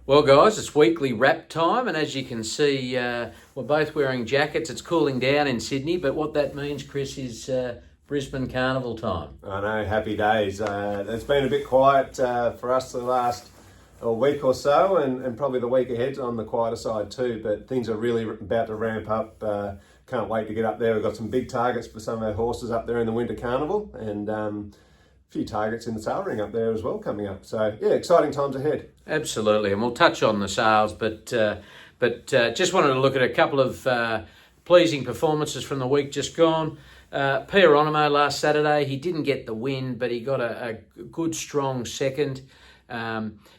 Well, guys, it's weekly wrap time, and as you can see, we're both wearing jackets. It's cooling down in Sydney, but what that means, Chris, is Brisbane Carnival time. I know, happy days. It's been a bit quiet for us the last week or so, and probably the week ahead on the quieter side too, but things are really about to ramp up. Can't wait to get up there. We've got some big targets for some of our horses up there in the Winter Carnival, and a few targets in the sale ring up there as well coming up. So yeah, exciting times ahead. Absolutely, and we'll touch on the sales, but just wanted to look at a couple of pleasing performances from the week just gone. Pierono last Saturday, he didn't get the win, but he got a good, strong second.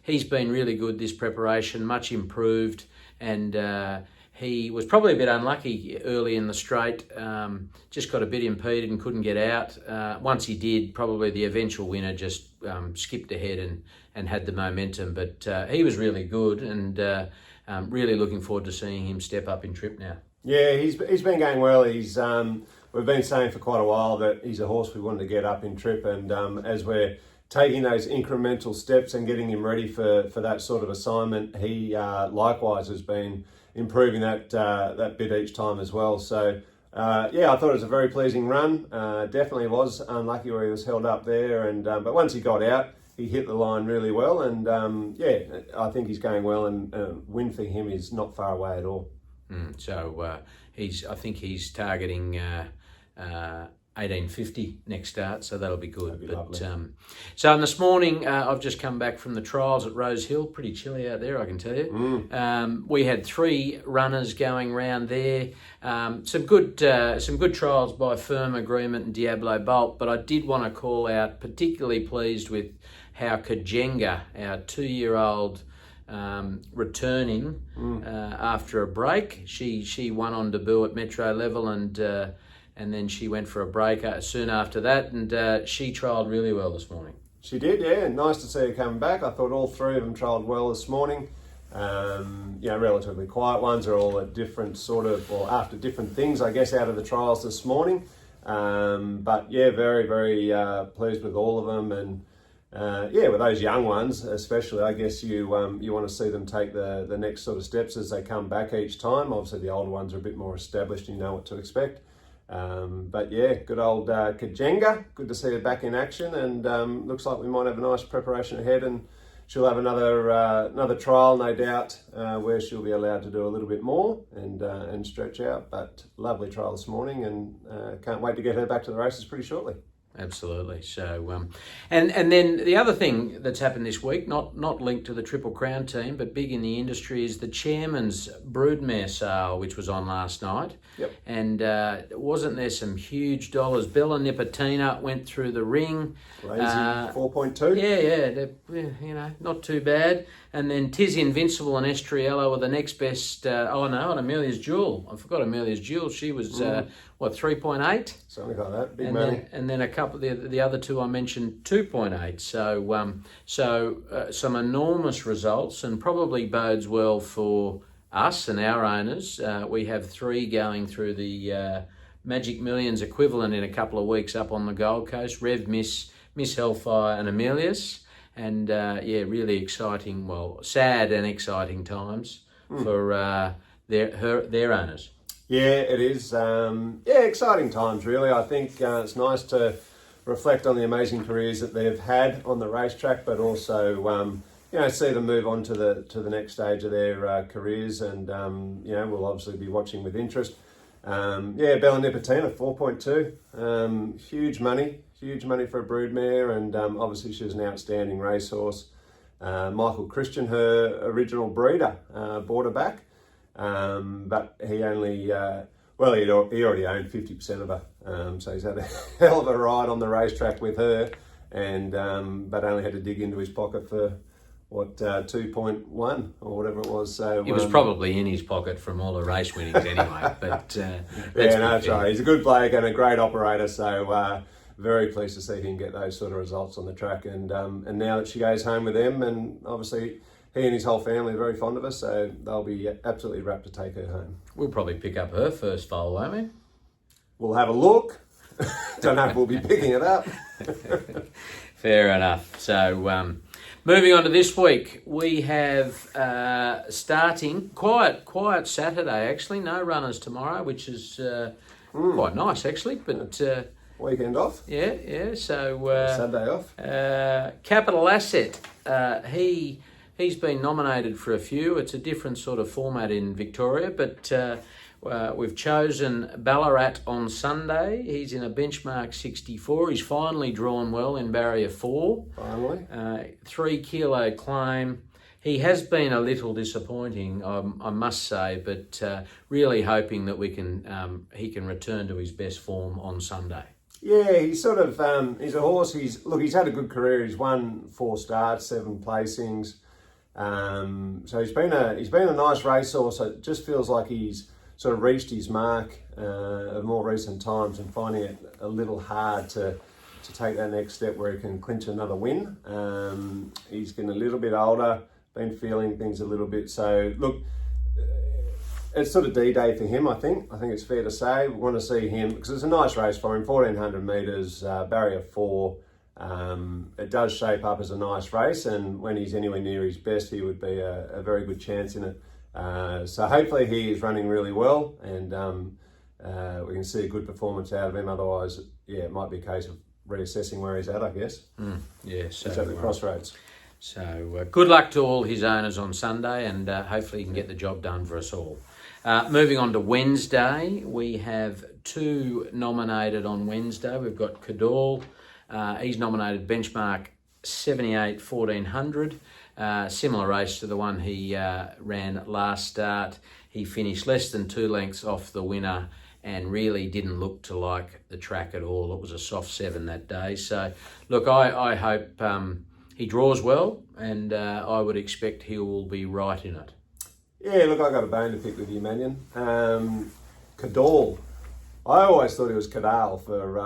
He's been really good this preparation, much improved, and he was probably a bit unlucky early in the straight, just got a bit impeded and couldn't get out. Once he did, probably the eventual winner just skipped ahead and had the momentum, but he was really good, and really looking forward to seeing him step up in trip now. Yeah, he's been going well. We've been saying for quite a while that he's a horse we wanted to get up in trip, and as we're taking those incremental steps and getting him ready for that sort of assignment, he likewise has been improving that bit each time as well. So yeah, I thought it was a very pleasing run. Definitely was unlucky where he was held up there, and but once he got out, he hit the line really well, and yeah, I think he's going well, and win for him is not far away at all. So I think he's targeting 1850 next start, so that'll be good. So this morning I've just come back from the trials at Rose Hill. Pretty chilly out there, I can tell you. We had 3 runners going round there. Some good trials by Firm Agreement and Diablo Bolt, but I did want to call out, particularly pleased with how Kajenga, our 2-year-old, returning after a break. She won on debut at Metro level, and then she went for a break soon after that, and she trialled really well this morning. She did, yeah. Nice to see her come back. I thought all 3 of them trialled well this morning. Relatively quiet ones are all at different after different things, I guess, out of the trials this morning. But yeah, very, very pleased with all of them, and with those young ones especially, I guess you want to see them take the next sort of steps as they come back each time. Obviously the older ones are a bit more established, you know what to expect. But yeah, good old Kajenga, good to see her back in action, and looks like we might have a nice preparation ahead, and she'll have another trial, no doubt, where she'll be allowed to do a little bit more and stretch out. But lovely trial this morning, and can't wait to get her back to the races pretty shortly. Absolutely. So, and then the other thing that's happened this week, not linked to the Triple Crown team, but big in the industry, is the chairman's broodmare sale, which was on last night. Yep. And wasn't there some huge dollars? Bella Nipotina went through the ring. Lazy 4.2. Yeah, not too bad. And then Tiz Invincible and Estriella were the next best. And Amelia's Jewel. I forgot Amelia's Jewel. She was 3.8? Something like that. Big money. And then a couple of the other 2 I mentioned, 2.8. So some enormous results, and probably bodes well for us and our owners. We have 3 going through the Magic Millions equivalent in a couple of weeks up on the Gold Coast. Rev, Miss Hellfire and Amelia's. And really exciting, sad and exciting times for their owners. Yeah, it is. Exciting times, really. I think it's nice to reflect on the amazing careers that they've had on the racetrack, but also, see them move on to the next stage of their careers, and we'll obviously be watching with interest. Bella Nipotina, 4.2, huge money for a broodmare, and obviously she was an outstanding racehorse. Michael Christian, her original breeder, bought her back. But he only, he already owned 50% of her, so he's had a hell of a ride on the racetrack with her, and but only had to dig into his pocket for 2.1 or whatever it was. So it was probably in his pocket from all the race winnings anyway. But that's right. He's a good bloke and a great operator, so very pleased to see him get those sort of results on the track, and now that she goes home with them, and obviously he and his whole family are very fond of her, so they'll be absolutely rapt to take her home. We'll probably pick up her first foal, won't we? We'll have a look. Don't know if we'll be picking it up. Fair enough. So, moving on to this week, we have starting quiet Saturday. Actually, no runners tomorrow, which is quite nice actually. But Weekend off. yeah. So Saturday off. Capital Asset. He's been nominated for a few. It's a different sort of format in Victoria, but we've chosen Bellerat on Sunday. He's in a benchmark 64. He's finally drawn well in barrier 4. Finally. 3 kilo claim. He has been a little disappointing, I must say, but really hoping that he can return to his best form on Sunday. Yeah, he's sort of he's a horse. He's had a good career. He's won 4 starts, 7 placings. So he's been a nice racehorse. It just feels like he's sort of reached his mark of more recent times and finding it a little hard to take that next step where he can clinch another win. He's getting a little bit older, been feeling things a little bit. So look, it's sort of D-Day for him, I think. I think it's fair to say. We want to see him, because it's a nice race for him, 1,400 metres, barrier 4. It does shape up as a nice race, and when he's anywhere near his best, he would be a very good chance in it. So hopefully he is running really well, and we can see a good performance out of him. Otherwise, yeah, it might be a case of reassessing where he's at, I guess. Yeah, so he's at the crossroads. So good luck to all his owners on Sunday, and hopefully he can get the job done for us all. Moving on to Wednesday, we have 2 nominated on Wednesday. We've got Kadal. He's nominated benchmark 78 1400. Similar race to the one he ran last start. He finished less than 2 lengths off the winner and really didn't look to like the track at all. It was a soft 7 that day. So look, I hope he draws well, and I would expect he will be right in it. Yeah, look, I got a bone to pick with you, Mannion. Kadal. I always thought he was Kadal for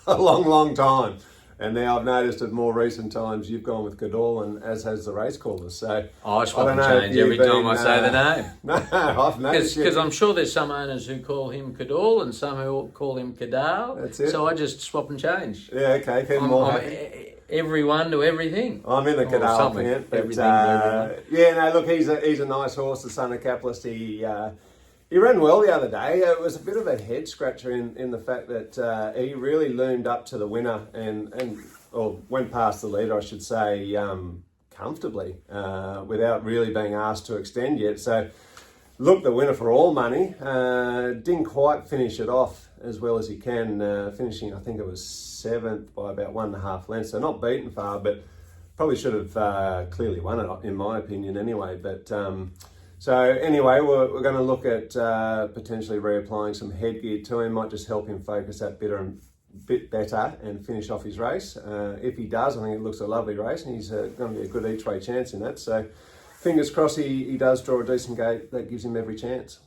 a long time. And now I've noticed at more recent times you've gone with Kadal, and as has the race callers. So I swap and change every time I say the name. No, I've noticed. Because I'm sure there's some owners who call him Kadal and some who call him Kadal. That's it. So I just swap and change. Yeah, okay. Keep them all happy. Everyone to everything. I'm in the Kadal camp. Yeah, no, look, he's a nice horse, the son of capitalist. He ran well the other day. It was a bit of a head scratcher in the fact that he really loomed up to the winner or went past the leader, I should say, comfortably without really being asked to extend yet. So, look, the winner for all money didn't quite finish it off as well as he can, finishing, I think it was 7th by about 1.5 lengths. So not beaten far, but probably should have clearly won it, in my opinion, anyway. But so anyway, we're going to look at potentially reapplying some headgear to him. Might just help him focus that bit better and finish off his race. If he does, I think it looks a lovely race, and he's going to be a good each way chance in that. So fingers crossed he does draw a decent gate. That gives him every chance.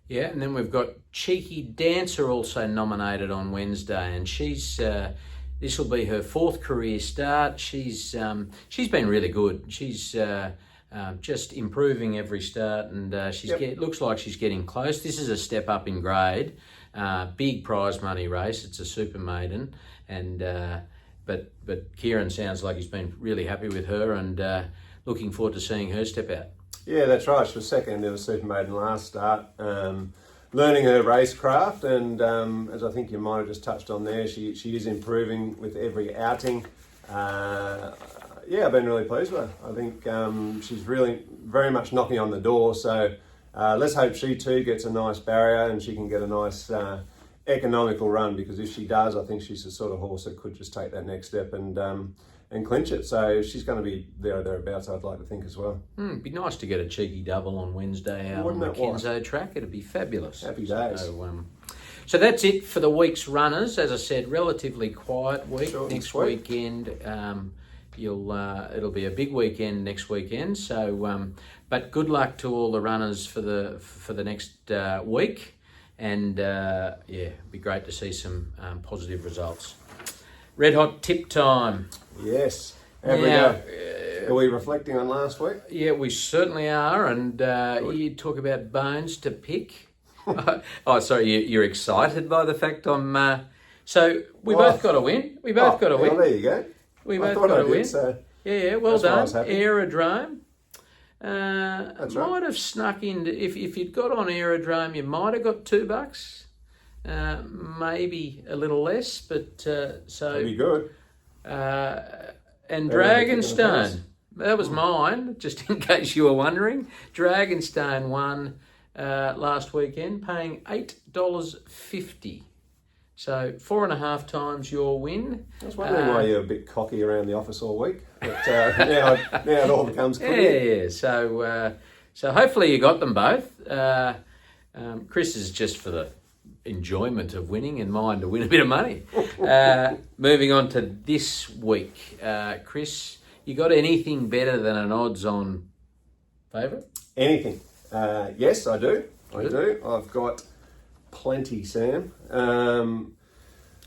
Yeah, and then we've got Cheeky Dancer also nominated on Wednesday, and she's this will be her 4th career start. She's been really good. She's just improving every start, and looks like she's getting close. This is a step up in grade, big prize money race. It's a super maiden, and but Kieran sounds like he's been really happy with her, and looking forward to seeing her step out. Yeah, that's right. She was second in the super maiden last start, learning her racecraft, and as I think you might have just touched on there, she is improving with every outing. Yeah, I've been really pleased with her. I think she's really very much knocking on the door. So let's hope she too gets a nice barrier and she can get a nice economical run, because if she does, I think she's the sort of horse that could just take that next step and clinch it. So she's going to be there or thereabouts, I'd like to think as well. It'd be nice to get a cheeky double on Wednesday out on the Kenzo track. It'd be fabulous. Happy days. So that's it for the week's runners. As I said, relatively quiet week. Short next week. Weekend, it'll be a big weekend next weekend. So, but good luck to all the runners for the next week, and it'd be great to see some positive results. Red hot tip time. Yes. How we go? Are we reflecting on last week? Yeah, we certainly are. And you talk about bones to pick. Oh, sorry, you're excited by the fact I'm So we both got a win. We both got a win. Well, there you go. We I both thought got I a did, win. so Yeah, well that's why I done. was happy. Aerodrome. That's Might right. have snuck in. If you'd got on Aerodrome, you might have got $2. Maybe a little less, but That'd so. be good. And Better than kicking the Dragonstone. That was mine, just in case you were wondering. Dragonstone won last weekend, paying $8.50. So 4.5 times your win. I was wondering why you're a bit cocky around the office all week, but now it all becomes clear. Yeah. So hopefully you got them both. Chris is just for the enjoyment of winning, and mine to win a bit of money. Moving on to this week, Chris, you got anything better than an odds-on favourite? Anything? Yes, I do. I Good. do. I've got plenty, Sam.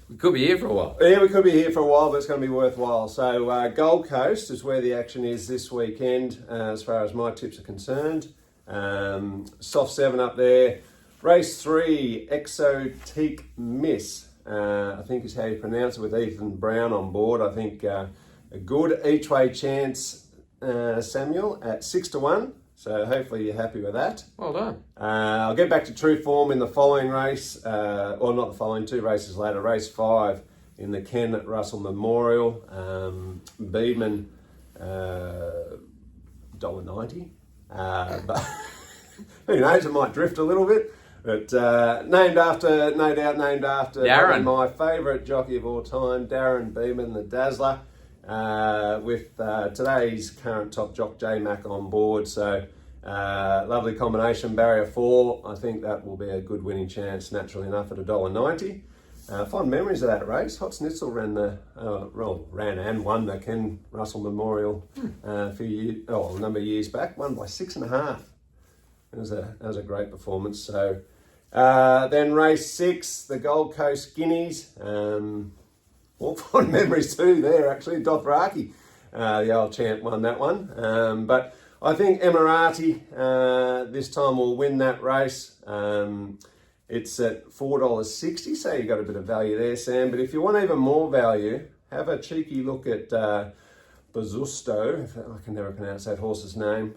We could be here for a while. Yeah, we could be here for a while, but it's going to be worthwhile. So Gold Coast is where the action is this weekend, as far as my tips are concerned. Soft 7 up there. Race 3, Exotique Miss, I think is how you pronounce it, with Ethan Brown on board. I think a good each way chance, Samuel, at 6-1. So hopefully you're happy with that. Well done. I'll get back to true form in the following race, or not the following, 2 races later. Race 5 in the Ken Russell Memorial. Beedman, $1.90. But who knows, it might drift a little bit. But named after Darren, my favourite jockey of all time, Darren Beedman, the Dazzler, with today's current top jock, J-Mac, on board. So lovely combination, barrier 4. I think that will be a good winning chance, naturally enough, at $1.90. Fond memories of that race. Hot Schnitzel ran and won the Ken Russell Memorial a number of years back. Won by 6.5. That was a great performance. So then race 6, the Gold Coast Guineas. All fond memories too there, actually. Dothraki, the old champ, won that one. But I think Emirati this time will win that race. It's at $4.60, so you got a bit of value there, Sam. But if you want even more value, have a cheeky look at Bazusto, I can never pronounce that horse's name,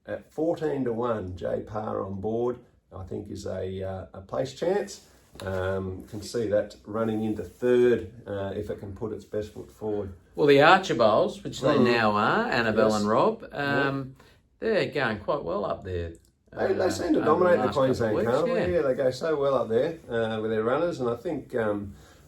at 14-1. Jay Parr on board, I think, is a place chance. Can see that running into 3rd if it can put its best foot forward. Well, the Archibalds, which they now are, Annabelle Yes. and Rob, they're going quite well up there. They seem to over dominate the last couple of Queensland weeks, Carnival. Yeah, they go so well up there with their runners, and I think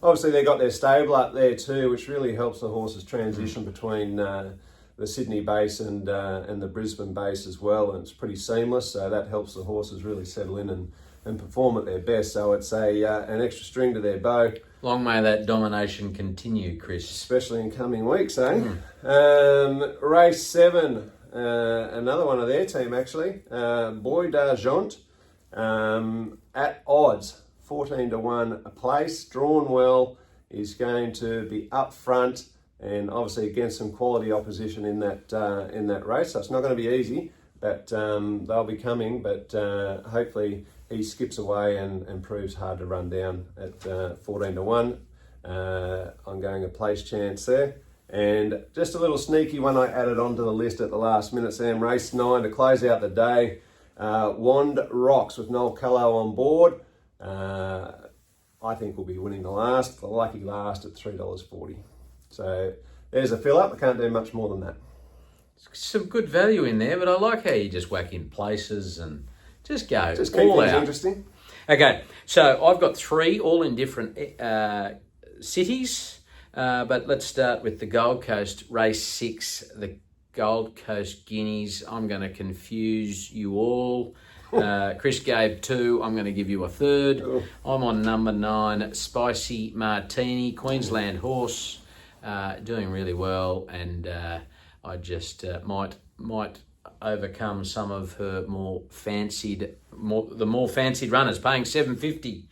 obviously they got their stable up there too, which really helps the horses transition between the Sydney base and the Brisbane base as well, and it's pretty seamless. So that helps the horses really settle in and perform at their best. So it's an extra string to their bow. Long may that domination continue, Chris. Especially in coming weeks, eh? Race 7, another one of their team actually, Boy d'Argent, at odds, 14-1 a place, drawn well, is going to be up front and obviously against some quality opposition in that race. So it's not going to be easy, but they'll be coming, but hopefully he skips away and proves hard to run down at 14-1. I'm going a place chance there. And just a little sneaky one I added onto the list at the last minute, Sam. Race 9 to close out the day. Wand Rocks with Noel Callow on board. I think we'll be winning the lucky last at $3.40. So there's a fill up. I can't do much more than that. Some good value in there, but I like how you just whack in places and just go Just keep all things out. interesting. Okay, so I've got 3 all in different cities, but let's start with the Gold Coast race 6, the Gold Coast Guineas. I'm going to confuse you all. Chris gave 2. I'm going to give you a 3rd. Oh. I'm on number 9, Spicy Martini, Queensland horse, doing really well, and I just might overcome some of her the more fancied runners, paying $7.50.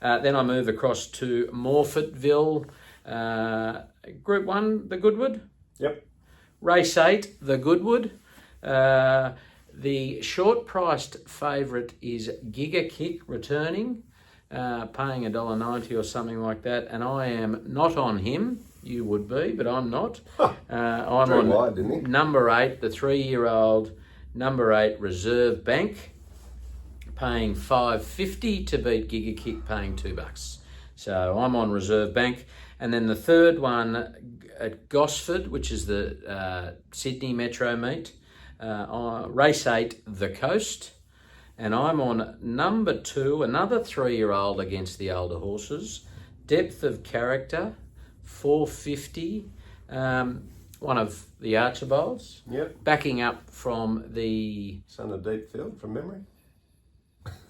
Then I move across to Morfettville, Group 1, the Goodwood. Yep. Race 8, the Goodwood. The short-priced favourite is Giga Kick returning. paying $1.90 or something like that, and I am not on him. You would be, but I'm not. I'm Drew on wide, didn't he? number 8, the 3-year-old number 8 Reserve Bank, paying $5.50 to beat Giga Kick, paying $2. So I'm on Reserve Bank. And then the third one at Gosford, which is the Sydney Metro meet, race 8, The Coast. And I'm on number 2, another 3-year-old against the older horses. Depth of Character, $4.50. One of the Archibalds. Yep. Backing up from the... Son of Deep Field, from memory.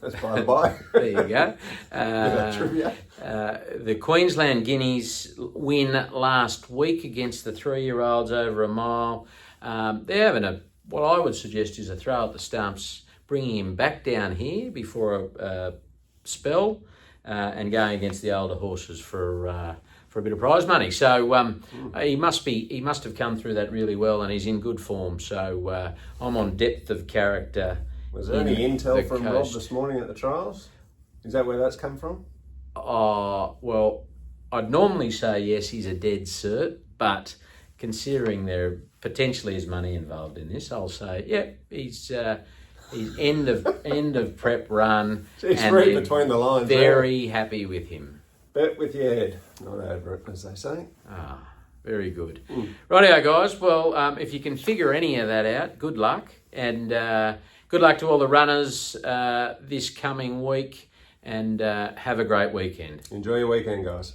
That's by the by. There you go. Trivia. The Queensland Guineas win last week against the 3-year-olds over a mile. They're having what I would suggest is a throw at the stumps, bringing him back down here before a spell, and going against the older horses for a bit of prize money. So he must have come through that really well, and he's in good form. So I'm on Depth of Character. Was there any intel from Rob this morning at the trials? Is that where that's come from? Well, I'd normally say yes, he's a dead cert, but considering there potentially is money involved in this, I'll say, yeah, he's end of prep run. He's read between the lines. Very happy with him. Bet with your head, not over it, as they say. Very good. Rightio, guys. Well, if you can figure any of that out, good luck. And good luck to all the runners this coming week. And have a great weekend. Enjoy your weekend, guys.